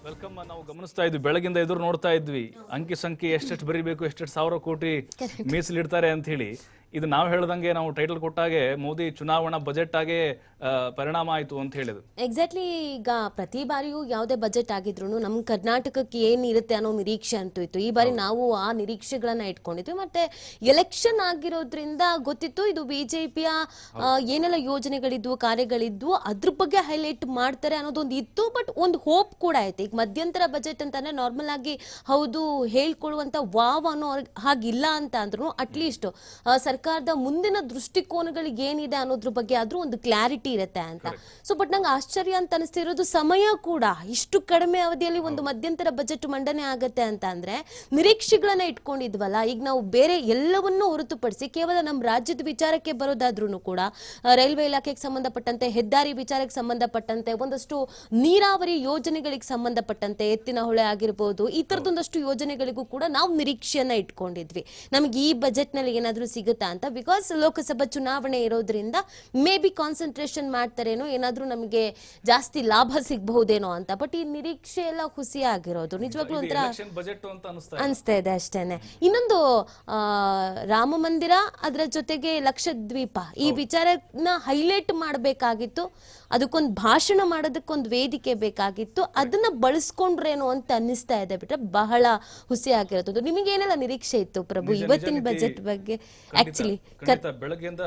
Welcome. ನಾವು ಗಮನಿಸ್ತಾ ಇದ್ವಿ, ಬೆಳಗಿಂದ ಎದುರು ನೋಡ್ತಾ ಇದ್ವಿ, ಅಂಕಿ ಸಂಖ್ಯೆ ಎಷ್ಟೆಷ್ಟು ಬರೀಬೇಕು, ಎಷ್ಟೆಷ್ಟು ಸಾವಿರ ಕೋಟಿ ಮೀಸಲಿಡ್ತಾರೆ ಅಂತ ಹೇಳಿ. ಇದು ನಾವು ಹೇಳ್ದಂಗೆ ನಾವು ಟೈಟಲ್ ಕೊಟ್ಟಾಗೆ ಮೋದಿ ಚುನಾವಣಾ ಬಜೆಟ್ ಆಗಿ ಪರಿಣಾಮ ಆಯಿತು ಅಂತ ಹೇಳಿದ್ರು. ಎಕ್ಸಾಕ್ಟ್ಲಿ. ಈಗ ಪ್ರತಿ ಬಾರಿಯೂ ಯಾವುದೇ ಬಜೆಟ್ ಆಗಿದ್ರು ನಮ್ಮ ಕರ್ನಾಟಕಕ್ಕೆ ಏನಿರುತ್ತೆ ಅನ್ನೋ ನಿರೀಕ್ಷೆ ಅಂತೂ ಇತ್ತು. ಈ ಬಾರಿ ನಾವು ಆ ನಿರೀಕ್ಷೆಗಳನ್ನ ಇಟ್ಕೊಂಡಿದ್ವಿ. ಮತ್ತೆ ಎಲೆಕ್ಷನ್ ಆಗಿರೋದ್ರಿಂದ ಗೊತ್ತಿತ್ತು ಇದು ಬಿಜೆಪಿಯ ಏನೆಲ್ಲ ಯೋಜನೆಗಳಿದ್ವು, ಕಾರ್ಯಗಳಿದ್ವು, ಅದ್ರ ಬಗ್ಗೆ ಹೈಲೈಟ್ ಮಾಡ್ತಾರೆ ಅನ್ನೋದೊಂದು ಇತ್ತು. ಬಟ್ ಒಂದು ಹೋಪ್ ಕೂಡ ಆಯ್ತು. ಈಗ ಮಧ್ಯಂತರ ಬಜೆಟ್ ಅಂತಾನೆ ನಾರ್ಮಲ್ ಆಗಿ ಹೌದು ಹೇಳ್ಕೊಳ್ಳುವಂತ ವಾವ್ ಅನ್ನೋ ಹಾಗಿಲ್ಲ ಅಂತ ಅಂದ್ರೂ ಅಟ್ಲೀಸ್ಟ್ ಸರ್ಕಾರದ ಮುಂದಿನ ದೃಷ್ಟಿಕೋನಗಳಿಗೆ ಏನಿದೆ ಅನ್ನೋದ್ರ ಬಗ್ಗೆ ಆದ್ರೂ ಒಂದು ಕ್ಲಾರಿಟಿ ಇರುತ್ತೆ ಅಂತ. ಸೊ ಬಟ್ ನಂಗೆ ಆಶ್ಚರ್ಯ ಅಂತ ಅನಿಸ್ತಿರೋದು, ಸಮಯ ಕೂಡ ಇಷ್ಟು ಕಡಿಮೆ ಅವಧಿಯಲ್ಲಿ ಒಂದು ಮಧ್ಯಂತರ ಬಜೆಟ್ ಮಂಡನೆ ಆಗತ್ತೆ ಅಂತ ಅಂದ್ರೆ ನಿರೀಕ್ಷೆಗಳನ್ನ ಇಟ್ಕೊಂಡಿದ್ವಲ್ಲ. ಈಗ ನಾವು ಬೇರೆ ಎಲ್ಲವನ್ನೂ ಹೊರತುಪಡಿಸಿ ಕೇವಲ ನಮ್ಮ ರಾಜ್ಯದ ವಿಚಾರಕ್ಕೆ ಬರೋದಾದ್ರೂ ಕೂಡ ರೈಲ್ವೆ ಇಲಾಖೆಗೆ ಸಂಬಂಧಪಟ್ಟಂತೆ, ಹೆದ್ದಾರಿ ವಿಚಾರಕ್ಕೆ ಸಂಬಂಧಪಟ್ಟಂತೆ, ಒಂದಷ್ಟು ನೀರಾವರಿ ಯೋಜನೆಗಳಿಗೆ ಸಂಬಂಧಪಟ್ಟಂತೆ, ಎತ್ತಿನ ಹೊಳೆ ಆಗಿರ್ಬೋದು, ಈ ತರದೊಂದಷ್ಟು ಯೋಜನೆಗಳಿಗೂ ಕೂಡ ನಾವು ನಿರೀಕ್ಷೆಯನ್ನ ಇಟ್ಕೊಂಡಿದ್ವಿ. ನಮ್ಗೆ ಈ ಬಜೆಟ್ ನಲ್ಲಿ ಏನಾದ್ರೂ ಸಿಗುತ್ತಾ ಅಂತ. ಬಿಕಾಸ್ ಲೋಕಸಭಾ ಚುನಾವಣೆ ಇರೋದ್ರಿಂದ ಮೇ ಬಿ ಕಾನ್ಸಂಟ್ರೇಷನ್ ಮಾಡ್ತಾರೇನೋ, ಏನಾದ್ರೂ ನಮಗೆ ಜಾಸ್ತಿ ಲಾಭ ಸಿಗಬಹುದೇನೋ ಅಂತ. ಬಟ್ ಈ ನಿರೀಕ್ಷೆ ಎಲ್ಲ ಹುಸಿ ಆಗಿರೋದು ನಿಜವಾಗ್ಲೂ ಒಂಥರ ಅನಿಸ್ತಾ ಇದೆ ಅಷ್ಟೇನೆ. ಇನ್ನೊಂದು ರಾಮ ಮಂದಿರ, ಅದರ ಜೊತೆಗೆ ಲಕ್ಷದ್ವೀಪ, ಈ ವಿಚಾರನ ಹೈಲೈಟ್ ಮಾಡಬೇಕಾಗಿತ್ತು. ಅದಕ್ಕೊಂದು ಭಾಷಣ ಮಾಡೋದಕ್ಕೊಂದು ವೇದಿಕೆ ಬೇಕಾಗಿತ್ತು. ಅದನ್ನ ಬಳಸ್ಕೊಂಡ್ರೇನೋ ಅಂತ ಅನ್ನಿಸ್ತಾ ಇದೆ. ಬಿಟ್ರೆ ಬಹಳ ಹುಸಿ ಆಗಿರೋದು. ನಿಮಗೇನೆಲ್ಲ ನಿರೀಕ್ಷೆ ಇತ್ತು ಪ್ರಭು ಇವತ್ತಿನ ಬಜೆಟ್ ಬಗ್ಗೆ? ಆಕ್ಚುಲಿ ಬೆಳಗ್ಗೆಯಿಂದ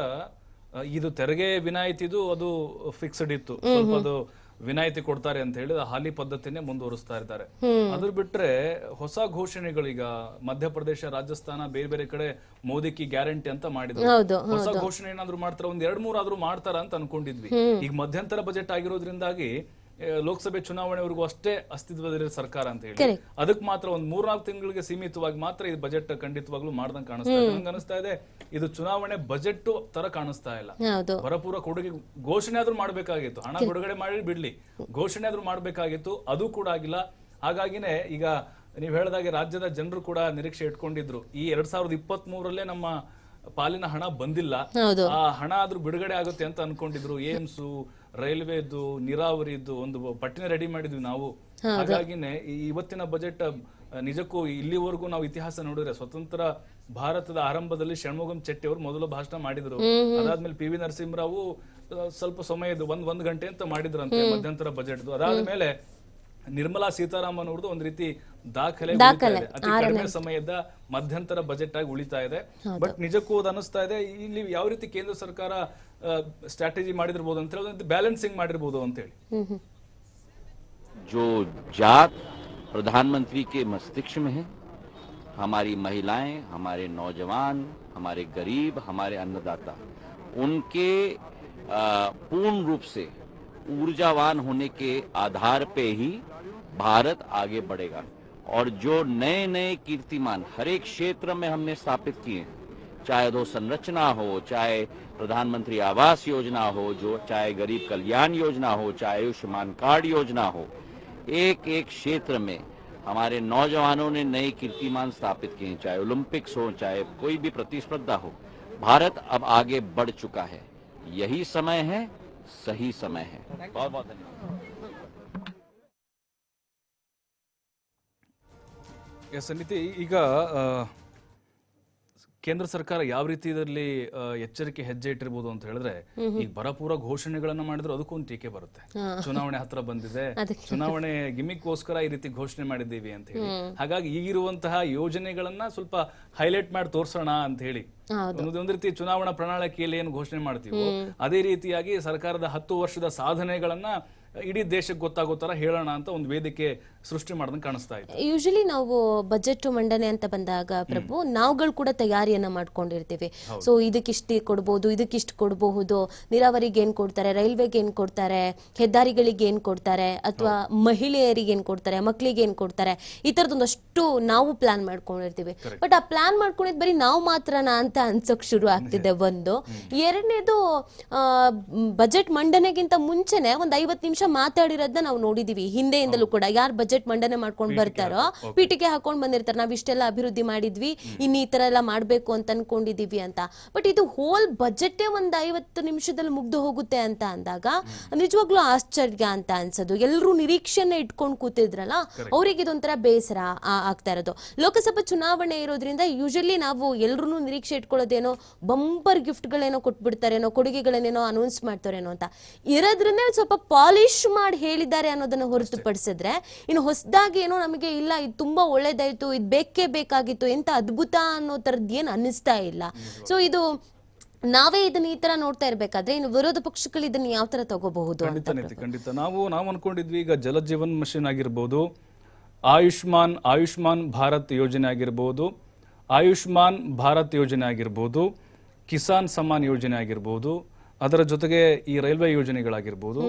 ಇದು ತೆರಿಗೆ ವಿನಾಯಿತಿದು ಅದು ಫಿಕ್ಸ್ಡ್ ಇತ್ತು. ಸ್ವಲ್ಪ ಅದು ವಿನಾಯಿತಿ ಕೊಡ್ತಾರೆ ಅಂತ ಹೇಳಿ ಹಾಲಿ ಪದ್ಧತಿನೇ ಮುಂದುವರಿಸ್ತಾ ಇದ್ದಾರೆ. ಅದ್ರ ಬಿಟ್ರೆ ಹೊಸ ಘೋಷಣೆಗಳೀಗ ಮಧ್ಯಪ್ರದೇಶ, ರಾಜಸ್ಥಾನ, ಬೇರೆ ಬೇರೆ ಕಡೆ ಮೋದಿ ಕಿ ಗ್ಯಾರಂಟಿ ಅಂತ ಮಾಡಿದ್ರು. ಹೊಸ ಘೋಷಣೆ ಏನಾದ್ರು ಮಾಡ್ತಾರ, ಒಂದ್ 2-3 ಆದ್ರೂ ಮಾಡ್ತಾರ ಅಂತ ಅನ್ಕೊಂಡಿದ್ವಿ. ಈಗ ಮಧ್ಯಂತರ ಬಜೆಟ್ ಆಗಿರೋದ್ರಿಂದಾಗಿ ಲೋಕಸಭೆ ಚುನಾವಣೆವರೆಗೂ ಅಷ್ಟೇ ಅಸ್ತಿತ್ವದಲ್ಲಿರೋ ಸರ್ಕಾರ ಅಂತ ಹೇಳಿ ಅದಕ್ಕೆ ಮಾತ್ರ ಒಂದ್ 3-4 ತಿಂಗಳಿಗೆ ಸೀಮಿತವಾಗಿ ಮಾತ್ರ ಈ ಬಜೆಟ್ ಖಂಡಿತವಾಗ್ಲೂ ಮಾಡ್ದಂಗೆ ಕಾಣಿಸ್ತಾ ಇದೆ. ನಂಗೆ ಅನಿಸ್ತಾ ಇದೆ ಇದು ಚುನಾವಣೆ ಬಜೆಟ್ ತರ ಕಾಣಿಸ್ತಾ ಇಲ್ಲ. ಭರಪೂರ ಕೊಡುಗೆ ಘೋಷಣೆ ಆದ್ರೂ ಮಾಡ್ಬೇಕಾಗಿತ್ತು. ಹಣ ಬಿಡುಗಡೆ ಮಾಡಿ ಬಿಡ್ಲಿ, ಘೋಷಣೆ ಆದ್ರೂ ಮಾಡ್ಬೇಕಾಗಿತ್ತು. ಅದು ಕೂಡ ಆಗಿಲ್ಲ. ಹಾಗಾಗಿನೇ ಈಗ ನೀವ್ ಹೇಳಿದಾಗೆ ರಾಜ್ಯದ ಜನರು ಕೂಡ ನಿರೀಕ್ಷೆ ಇಟ್ಕೊಂಡಿದ್ರು. ಈ 2023ರಲ್ಲೇ ನಮ್ಮ ಪಾಲಿನ ಹಣ ಬಂದಿಲ್ಲ, ಆ ಹಣ ಆದ್ರೂ ಬಿಡುಗಡೆ ಆಗುತ್ತೆ ಅಂತ ಅನ್ಕೊಂಡಿದ್ರು. ಏಮ್ಸ್, ರೈಲ್ವೆದು, ನೀರಾವರಿದು ಒಂದು ಪಟ್ಟಿನ ರೆಡಿ ಮಾಡಿದ್ವಿ ನಾವು. ಹಾಗಾಗಿನೇ ಇವತ್ತಿನ ಬಜೆಟ್ ನಿಜಕ್ಕೂ ಇಲ್ಲಿವರೆಗೂ ನಾವು ಇತಿಹಾಸ ನೋಡಿದ್ರೆ, ಸ್ವತಂತ್ರ ಭಾರತದ ಆರಂಭದಲ್ಲಿ ಷಣ್ಮುಗಂ ಚೆಟ್ಟಿ ಅವರು ಮೊದಲು ಭಾಷಣ ಮಾಡಿದ್ರು. ಅದಾದ್ಮೇಲೆ PV ನರಸಿಂಹರಾವು ಸ್ವಲ್ಪ ಸಮಯದ ಒಂದ್ ಗಂಟೆ ಅಂತ ಮಾಡಿದ್ರಂತೆ ಮಧ್ಯಂತರ ಬಜೆಟ್. ಅದಾದ್ಮೇಲೆ ನಿರ್ಮಲಾ ಸೀತಾರಾಮನ್ ಅವ್ರದ್ದು ಒಂದ್ ರೀತಿ ದಾಖಲೆ ಅತಿ ಕಡಿಮೆ ಸಮಯದ ಮಧ್ಯಂತರ ಬಜೆಟ್ ಆಗಿ ಉಳಿತಾ ಇದೆ. ಬಟ್ ನಿಜಕ್ಕೂ ಅದು ಅನಿಸ್ತಾ ಇದೆ ಇಲ್ಲಿ ಯಾವ ರೀತಿ ಕೇಂದ್ರ ಸರ್ಕಾರ ಸ್ಟ್ರಾಟಜಿ ಮಾಡಿದಿರಬಹುದು ಅಂತ ಹೇಳಿ, ಬ್ಯಾಲೆನ್ಸಿಂಗ್ ಮಾಡಿರಬಹುದು ಅಂತ ಹೇಳಿ. जो जात प्रधानमंत्री के मस्तिष्क में है, हमारी महिलाएं, हमारे नौजवान, हमारे गरीब, हमारे अन्नदाता, उनके पूर्ण रूप से ऊर्जावान होने के आधार पे ही भारत आगे बढ़ेगा. और जो नए नए कीर्तिमान हर एक क्षेत्र में हमने स्थापित किए, चाहे वो संरचना हो, चाहे प्रधानमंत्री आवास योजना हो, जो चाहे गरीब कल्याण योजना हो, चाहे आयुष्मान कार्ड योजना हो, एक एक क्षेत्र में हमारे नौजवानों ने नए कीर्तिमान स्थापित किए. चाहे ओलंपिक्स हो, चाहे कोई भी प्रतिस्पर्धा हो, भारत अब आगे बढ़ चुका है. यही समय है, सही समय है. बहुत बहुत धन्यवाद. ಸಮಿತಿ ಈಗ ಕೇಂದ್ರ ಸರ್ಕಾರ ಯಾವ ರೀತಿ ಇದರಲ್ಲಿ ಎಚ್ಚರಿಕೆ ಹೆಜ್ಜೆ ಇಟ್ಟಿರ್ಬೋದು ಅಂತ ಹೇಳಿದ್ರೆ, ಈಗ ಭರಪೂರ ಘೋಷಣೆಗಳನ್ನ ಮಾಡಿದ್ರು ಅದಕ್ಕೊಂದು ಟೀಕೆ ಬರುತ್ತೆ. ಚುನಾವಣೆ ಹತ್ರ ಬಂದಿದೆ, ಚುನಾವಣೆ ಗಿಮಿಕ್ಗೋಸ್ಕರ ಈ ರೀತಿ ಘೋಷಣೆ ಮಾಡಿದ್ದೀವಿ ಅಂತ ಹೇಳಿ. ಹಾಗಾಗಿ ಈಗಿರುವಂತಹ ಯೋಜನೆಗಳನ್ನ ಸ್ವಲ್ಪ ಹೈಲೈಟ್ ಮಾಡಿ ತೋರ್ಸೋಣ ಅಂತ ಹೇಳಿ ಒಂದು ರೀತಿ ಚುನಾವಣಾ ಪ್ರಣಾಳಿಕೆಯಲ್ಲಿ ಏನು ಘೋಷಣೆ ಮಾಡ್ತೀವೋ ಅದೇ ರೀತಿಯಾಗಿ ಸರ್ಕಾರದ 10 ವರ್ಷದ ಸಾಧನೆಗಳನ್ನ ಇಡೀ ದೇಶಕ್ಕೆ ಗೊತ್ತಾಗೋ ತರ ಹೇಳೋಣ ಅಂತ ಒಂದು ವೇದಿಕೆ ಸೃಷ್ಟಿ ಮಾಡ್ದಂಗೆ ಕಾಣಿಸ್ತಾ ಇದೆ. ಯೂಶಲಿ ನಾವು ಬಜೆಟ್ ಮಂಡನೆ ಅಂತ ಬಂದಾಗ ಪ್ರಭು ನಾವುಗಳು ಕೂಡ ತಯಾರಿಯನ್ನ ಮಾಡ್ಕೊಂಡಿರ್ತೀವಿ. ಸೊ ಇದಕ್ಕಿಷ್ಟು ಕೊಡ್ಬೋದು, ಇದಕ್ಕಿಷ್ಟು ಕೊಡಬಹುದು, ನೀರಾವರಿಗೆ ಏನ್ ಕೊಡ್ತಾರೆ, ರೈಲ್ವೆಗೆ ಏನ್ ಕೊಡ್ತಾರೆ, ಹೆದ್ದಾರಿಗಳಿಗೆ ಏನ್ ಕೊಡ್ತಾರೆ, ಅಥವಾ ಮಹಿಳೆಯರಿಗೆ ಏನ್ ಕೊಡ್ತಾರೆ, ಮಕ್ಕಳಿಗೆ ಏನ್ ಕೊಡ್ತಾರೆ, ಈ ತರದೊಂದಷ್ಟು ನಾವು ಪ್ಲಾನ್ ಮಾಡ್ಕೊಂಡಿರ್ತೀವಿ. ಬಟ್ ಆ ಪ್ಲಾನ್ ಮಾಡ್ಕೊಂಡಿದ್ ಬರೀ ನಾವು ಮಾತ್ರನಾ ಅಂತ ಅನ್ಸೋಕ್ ಶುರು ಆಗ್ತಿದೆ. ಒಂದು ಎರಡನೇದು, ಬಜೆಟ್ ಮಂಡನೆಗಿಂತ ಮುಂಚೆನೆ ಒಂದ್ 50 ನಿಮಿಷ ನಿಮಿಷ ಮಾತಾಡಿರೋದನ್ನ ನಾವು ನೋಡಿದೀವಿ ಹಿಂದೆಯಿಂದಲೂ ಕೂಡ. ಯಾರು ಬಜೆಟ್ ಮಂಡನೆ ಮಾಡ್ಕೊಂಡು ಬರ್ತಾರೋ ಪೀಠಿಕೆ ಹಾಕೊಂಡ್ ಬಂದಿರ್ತಾರೆ, ನಾವ್ ಇಷ್ಟೆಲ್ಲ ಅಭಿವೃದ್ಧಿ ಮಾಡಿದ್ವಿ, ಇನ್ನು ಈ ತರ ಎಲ್ಲ ಮಾಡ್ಬೇಕು ಅಂತ ಅನ್ಕೊಂಡಿದೀವಿ ಅಂತ. ಬಟ್ ಇದು ಹೋಲ್ ಬಜೆಟ್ ಒಂದ್ 50 ನಿಮಿಷದಲ್ಲಿ ಮುಗ್ದು ಹೋಗುತ್ತೆ ಅಂತ ಅಂದಾಗ ನಿಜವಾಗ್ಲೂ ಆಶ್ಚರ್ಯ ಅಂತ ಅನ್ಸೋದು. ಎಲ್ಲರೂ ನಿರೀಕ್ಷೆನ ಇಟ್ಕೊಂಡು ಕೂತಿದ್ರಲ್ಲ, ಅವ್ರಿಗೆ ಇದೊಂಥರ ಬೇಸರ ಆಗ್ತಾ ಇರೋದು. ಲೋಕಸಭಾ ಚುನಾವಣೆ ಇರೋದ್ರಿಂದ ಯೂಶಲಿ ನಾವು ಎಲ್ರು ನಿರೀಕ್ಷೆ ಇಟ್ಕೊಳ್ಳೋದೇನೋ ಬಂಪರ್ ಗಿಫ್ಟ್ ಗಳೇನೋ ಕೊಟ್ಬಿಡ್ತಾರೇನೋ, ಕೊಡುಗೆಗಳನ್ನೇನೋ ಅನೌನ್ಸ್ ಮಾಡ್ತಾರೇನೋ ಅಂತ ಇರೋದ್ರನ್ನೇ ಸ್ವಲ್ಪ ಪಾಲಿಶ್ ಮಾಡಿ ಹೇಳಿದ್ದಾರೆ ಅನ್ನೋದನ್ನ ಹೊರತುಪಡಿಸಿದ್ರೆ, ಇನ್ನು ಹೊಸದಾಗಿ ಏನೋ ನಮಗೆ ಇಲ್ಲ ಇದು ತುಂಬಾ ಒಳ್ಳೇದಾಯ್ತು, ಇದು ಬೇಕೇ ಬೇಕಾಗಿತ್ತು, ಎಂತ ಅದ್ಭುತ ಅನ್ನೋ ತರದ್ ಏನ್ ಅನ್ನಿಸ್ತಾ ಇಲ್ಲ. ಸೊ ಇದು ನಾವೇ ಇದನ್ನ ಈ ತರ ನೋಡ್ತಾ ಇರ್ಬೇಕಾದ್ರೆ ಇನ್ನು ವಿರೋಧ ಪಕ್ಷಗಳು ಇದನ್ನ ಯಾವ ತರ ತಗೋಬಹುದು? ಖಂಡಿತ ನಾವು ಅನ್ಕೊಂಡಿದ್ವಿ, ಈಗ ಜಲ ಜೀವನ್ ಮಿಷನ್ ಆಗಿರ್ಬೋದು, ಆಯುಷ್ಮಾನ್ ಭಾರತ್ ಯೋಜನೆ ಆಗಿರ್ಬೋದು, ಆಯುಷ್ಮಾನ್ ಭಾರತ್ ಯೋಜನೆ ಆಗಿರ್ಬೋದು, ಕಿಸಾನ್ ಸಮ್ಮಾನ್ ಯೋಜನೆ ಆಗಿರ್ಬೋದು, ಅದರ ಜೊತೆಗೆ ಈ ರೈಲ್ವೆ ಯೋಜನೆಗಳಾಗಿರ್ಬೋದು,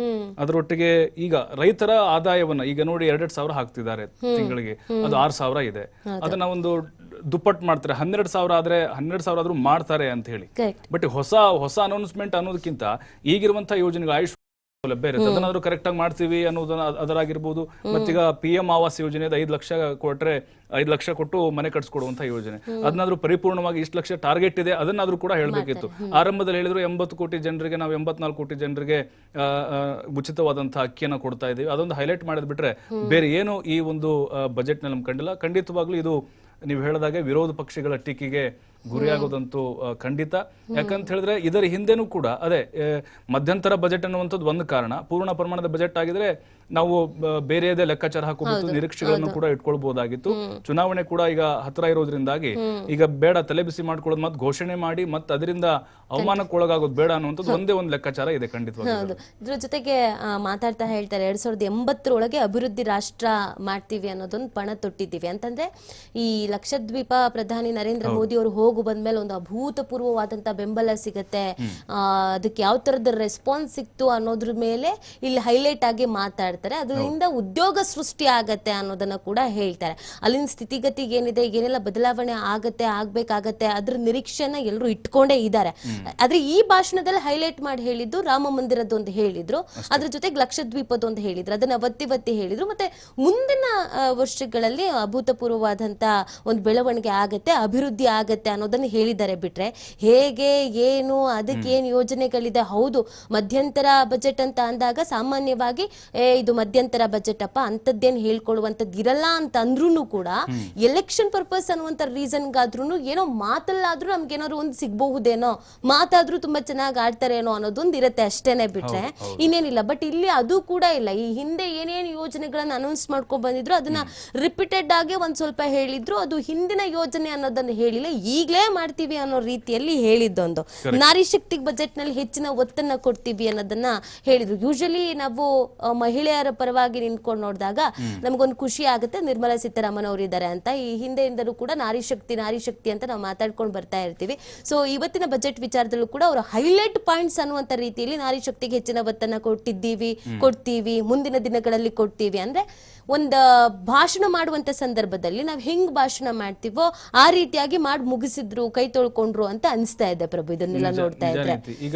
ಅದರೊಟ್ಟಿಗೆ ಈಗ ರೈತರ ಆದಾಯವನ್ನ ಈಗ ನೋಡಿ 2,000 ಹಾಕ್ತಿದ್ದಾರೆ ತಿಂಗಳಿಗೆ, ಅದು 6,000 ಇದೆ. ಅದನ್ನ ಒಂದು ದುಪ್ಪಟ್ಟು ಮಾಡ್ತಾರೆ, 12,000 ಆದ್ರೆ 12,000 ಆದ್ರೂ ಮಾಡ್ತಾರೆ ಅಂತ ಹೇಳಿ. ಬಟ್ ಹೊಸ ಅನೌನ್ಸ್ಮೆಂಟ್ ಅನ್ನೋದಕ್ಕಿಂತ ಈಗಿರುವಂತಹ ಯೋಜನೆಗಳು ಆಯುಷ್ ಸೌಲಭ್ಯ ಇರುತ್ತೆ, ಅದನ್ನಾದ್ರೂ ಕರೆಕ್ಟ್ ಆಗಿ ಮಾಡ್ತೀವಿ ಅನ್ನೋದನ್ನ ಅದರಾಗಿರ್ಬೋದು. ಮತ್ತೀಗ PM ಆವಾಸ್ ಯೋಜನೆ 5 ಲಕ್ಷ ಕೊಟ್ರೆ 5 ಲಕ್ಷ ಕೊಟ್ಟು ಮನೆ ಕಟ್ಸ್ಕೊಡುವಂತ ಯೋಜನೆ, ಅದನ್ನಾದ್ರೂ ಪರಿಪೂರ್ಣವಾಗಿ ಇಷ್ಟು ಲಕ್ಷ ಟಾರ್ಗೆಟ್ ಇದೆ ಅದನ್ನಾದ್ರೂ ಕೂಡ ಹೇಳ್ಬೇಕಿತ್ತು. ಆರಂಭದಲ್ಲಿ ಹೇಳಿದ್ರು 80 ಕೋಟಿ ಜನರಿಗೆ ನಾವು 84 ಕೋಟಿ ಜನರಿಗೆ ಉಚಿತವಾದಂತಹ ಅಕ್ಕಿಯನ್ನ ಕೊಡ್ತಾ ಇದೀವಿ, ಅದೊಂದು ಹೈಲೈಟ್ ಮಾಡೋದ್ ಬಿಟ್ರೆ ಬೇರೆ ಏನು ಈ ಒಂದು ಬಜೆಟ್ ನಲ್ಲಿ ನಮ್ಗೆ ಕಂಡಿಲ್ಲ. ಖಂಡಿತವಾಗ್ಲೂ ಇದು ನೀವು ಹೇಳಿದಾಗೆ ವಿರೋಧ ಪಕ್ಷಗಳ ಟೀಕೆಗೆ ಗುರಿಯಾಗೋದಂತೂ ಖಂಡಿತ. ಯಾಕಂತ ಹೇಳಿದ್ರೆ ಇದರ ಹಿಂದೆನೂ ಕೂಡ ಅದೇ ಮಧ್ಯಂತರ ಬಜೆಟ್ ಅನ್ನುವಂಥದ್ದು ಒಂದು ಕಾರಣ. ಪೂರ್ಣ ಪ್ರಮಾಣದ ಬಜೆಟ್ ಆಗಿದ್ರೆ ನಾವು ಬೇರೆಯದೇ ಲೆಕ್ಕಾಚಾರ ಹಾಕೋಬಹುದು, ನಿರೀಕ್ಷೆಗಳನ್ನು ಕೂಡ ಇಟ್ಕೊಳ್ಬಹುದಾಗಿತ್ತು. ಚುನಾವಣೆ ಕೂಡ ಈಗ ಹತ್ರ ಇರೋದ್ರಿಂದಾಗಿ ಈಗ ಬೇಡ ತಲೆ ಬಿಸಿ ಮಾಡ್ಕೊಳ್ಳೋದು, ಮತ್ತೆ ಘೋಷಣೆ ಮಾಡಿ ಮತ್ತೆ ಅದರಿಂದ ಅವಮಾನಕ್ಕೊಳಗಾಗೋದು ಬೇಡ ಅನ್ನುವಂಥದ್ದು ಒಂದೇ ಒಂದು ಲೆಕ್ಕಾಚಾರ ಇದೆ ಖಂಡಿತವಾಗಿ. ಇದ್ರ ಜೊತೆಗೆ ಮಾತಾಡ್ತಾ ಹೇಳ್ತಾರೆ 2080 ಅಭಿವೃದ್ಧಿ ರಾಷ್ಟ್ರ ಮಾಡ್ತೀವಿ ಅನ್ನೋದೊಂದು ಪಣ ತೊಟ್ಟಿದ್ದೀವಿ ಅಂತಂದ್ರೆ, ಈ ಲಕ್ಷದ್ವೀಪ ಪ್ರಧಾನಿ ನರೇಂದ್ರ ಮೋದಿ ಅವರು ಹೋಗು ಬಂದ್ಮೇಲೆ ಒಂದು ಅಭೂತಪೂರ್ವವಾದಂತ ಬೆಂಬಲ ಸಿಗತ್ತೆ, ಅದಕ್ಕೆ ಯಾವ ತರದ ರೆಸ್ಪಾನ್ಸ್ ಸಿಕ್ತು ಅನ್ನೋದ್ರ ಮೇಲೆ ಇಲ್ಲಿ ಹೈಲೈಟ್ ಆಗಿ ಮಾತಾಡ್ತಾರೆ. ಅದರಿಂದ ಉದ್ಯೋಗ ಸೃಷ್ಟಿ ಆಗತ್ತೆ ಅನ್ನೋದನ್ನ ಕೂಡ ಹೇಳ್ತಾರೆ. ಅಲ್ಲಿನ ಸ್ಥಿತಿಗತಿಗೆ ಏನಿದೆ, ಏನೆಲ್ಲ ಬದಲಾವಣೆ ಆಗ್ಬೇಕಾಗತ್ತೆ ಅದ್ರ ನಿರೀಕ್ಷೆನ ಎಲ್ಲರೂ ಇಟ್ಕೊಂಡೇ ಇದ್ದಾರೆ. ಆದ್ರೆ ಈ ಭಾಷಣದಲ್ಲಿ ಹೈಲೈಟ್ ಮಾಡಿ ಹೇಳಿದ್ದು ರಾಮ ಮಂದಿರದೊಂದು ಹೇಳಿದ್ರು, ಅದ್ರ ಜೊತೆಗೆ ಲಕ್ಷದ್ವೀಪದೊಂದು ಹೇಳಿದ್ರು, ಅದನ್ನ ಒತ್ತಿ ಹೇಳಿದ್ರು. ಮತ್ತೆ ಮುಂದಿನ ವರ್ಷಗಳಲ್ಲಿ ಅಭೂತಪೂರ್ವವಾದಂತ ಒಂದು ಬೆಳವಣಿಗೆ ಆಗತ್ತೆ, ಅಭಿವೃದ್ಧಿ ಆಗತ್ತೆ ಅನ್ನೋದನ್ನ ಹೇಳಿದ್ದಾರೆ. ಬಿಟ್ರೆ ಹೇಗೆ ಏನು ಅದಕ್ಕೆ ಏನ್ ಯೋಜನೆಗಳಿದೆ, ಹೌದು ಮಧ್ಯಂತರ ಬಜೆಟ್ ಅಂತ ಅಂದಾಗ ಸಾಮಾನ್ಯವಾಗಿ ಇದು ಮಧ್ಯಂತರ ಬಜೆಟ್ ಅಪ್ಪ ಅಂತದ್ದೇನ್ ಹೇಳ್ಕೊಳ್ಳುವಂತದ್ದು ಇರಲ್ಲ ಅಂತ ಅಂದ್ರೂ ಕೂಡ ಎಲೆಕ್ಷನ್ ಪರ್ಪಸ್ ಅನ್ನುವಂತ ರೀಸನ್ಗಾದ್ರೂ ಏನೋ ಮಾತಲ್ಲಾದ್ರೂ ನಮ್ಗೆ ಏನಾದ್ರು ಒಂದು ಸಿಗ್ಬಹುದೇನೋ, ಮಾತಾದ್ರೂ ತುಂಬಾ ಚೆನ್ನಾಗಿ ಆಡ್ತಾರೇನೋ ಅನ್ನೋದೊಂದು ಇರುತ್ತೆ ಅಷ್ಟೇನೆ, ಬಿಟ್ರೆ ಇನ್ನೇನಿಲ್ಲ. ಬಟ್ ಇಲ್ಲಿ ಅದು ಕೂಡ ಇಲ್ಲ. ಈ ಹಿಂದೆ ಏನೇನು ಯೋಜನೆಗಳನ್ನ ಅನೌನ್ಸ್ ಮಾಡ್ಕೊಂಡ್ ಬಂದಿದ್ರು ಅದನ್ನ ರಿಪೀಟೆಡ್ ಆಗಿ ಒಂದ್ ಸ್ವಲ್ಪ ಹೇಳಿದ್ರು, ಅದು ಹಿಂದಿನ ಯೋಜನೆ ಅನ್ನೋದನ್ನ ಹೇಳಿಲ್ಲ, ಈಗ್ಲೇ ಮಾಡ್ತೀವಿ ಅನ್ನೋ ರೀತಿಯಲ್ಲಿ ಹೇಳಿದ್ದೊಂದು. ನಾರಿ ಶಕ್ತಿ ಬಜೆಟ್ ನಲ್ಲಿ ಹೆಚ್ಚಿನ ಒತ್ತನ್ನ ಕೊಡ್ತೀವಿ ಅನ್ನೋದನ್ನ ಹೇಳಿದ್ರು. ಯೂಶಲಿ ನಾವು ಮಹಿಳೆಯರ ಪರವಾಗಿ ನಿಂತ್ಕೊಂಡು ನೋಡಿದಾಗ ನಮಗೊಂದು ಖುಷಿ ಆಗುತ್ತೆ, ನಿರ್ಮಲಾ ಸೀತಾರಾಮನ್ ಅವರು ಇದ್ದಾರೆ ಅಂತ. ಈ ಹಿಂದೆಯಿಂದಲೂ ಕೂಡ ನಾರಿ ಶಕ್ತಿ ಅಂತ ನಾವು ಮಾತಾಡ್ಕೊಂಡು ಬರ್ತಾ ಇರ್ತೀವಿ. ಸೊ ಇವತ್ತಿನ ಬಜೆಟ್ ವಿಚಾರದಲ್ಲೂ ಕೂಡ ಅವರು ಹೈಲೈಟ್ ಪಾಯಿಂಟ್ಸ್ ಅನ್ನುವಂತ ರೀತಿಯಲ್ಲಿ ನಾರಿ ಶಕ್ತಿಗೆ ಹೆಚ್ಚಿನ ಒತ್ತನ್ನ ಕೊಡ್ತೀವಿ, ಮುಂದಿನ ದಿನಗಳಲ್ಲಿ ಕೊಡ್ತೀವಿ. ಅಂದ್ರೆ ಒಂದು ಭಾಷಣ ಮಾಡುವಂತ ಸಂದರ್ಭದಲ್ಲಿ ನಾವ್ ಹೆಂಗ್ ಭಾಷಣ ಮಾಡ್ತೀವೋ ಆ ರೀತಿಯಾಗಿ ಮಾಡಿ ಮುಗಿಸಿದ್ರು, ಕೈ ತೊಳ್ಕೊಂಡ್ರು ಅಂತ ಅನಿಸ್ತಾ ಇದೆ ಪ್ರಭು ಇದನ್ನೆಲ್ಲ ನೋಡ್ತಾ ಇದ್ರೆ. ಈಗ